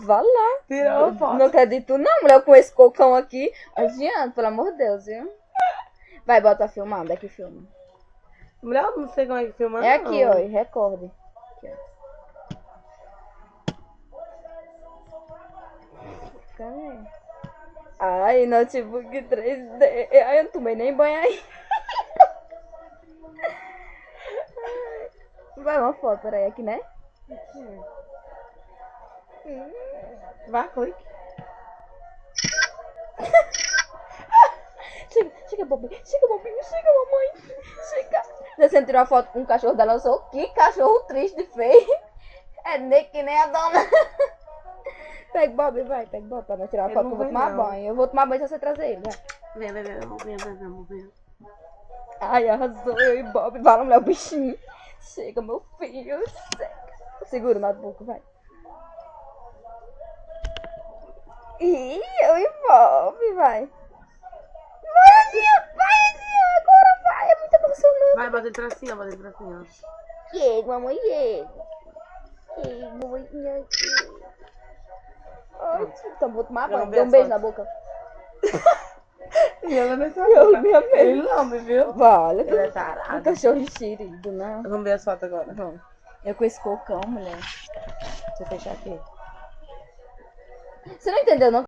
Vá lá. Tirou a foto. Não acredito não, mulher, com esse cocão aqui. Adianta, pelo amor de Deus, viu? Vai, bota filmar, onde é que filma? Mulher, eu não sei como é que filma. É aqui, ó, recorde. Aqui, ó. Cadê? Ai, notebook 3D. Ai, eu não tomei nem banho aí. Vai uma foto, peraí, aqui, né? Vai, clique. Chega, bobinho, chega, mamãe. Chega. Você tirou a foto com o cachorro dela, eu sou que cachorro triste, feio. É nem que nem a dona. Pega Bob, vai, pega Bob pra nós tirar uma foto que eu vou tomar banho. Eu vou tomar banho se você trazer ele, vai. Vem. Ai, arrasou, eu e Bob. Vai, mulher, o bichinho. Chega, meu filho. Segura o notebook, vai. Ih, eu e Bob, vai. Vai, Adinha, agora vai. É muito emocionante. Vai, bota ele pra cima, Chega, mamãe, chega. Chega, mamãe, chega. Ai, então vou tomar banho. Dê um beijo na boca. E ela nessa Eu minha filha. Ele lambe, viu? Vale. Ele é tarado. Um cachorro enxerido, né? Vamos ver as fotos agora. Vamos. Eu com esse cocão, mulher. Deixa eu fechar aqui. Você não entendeu, não?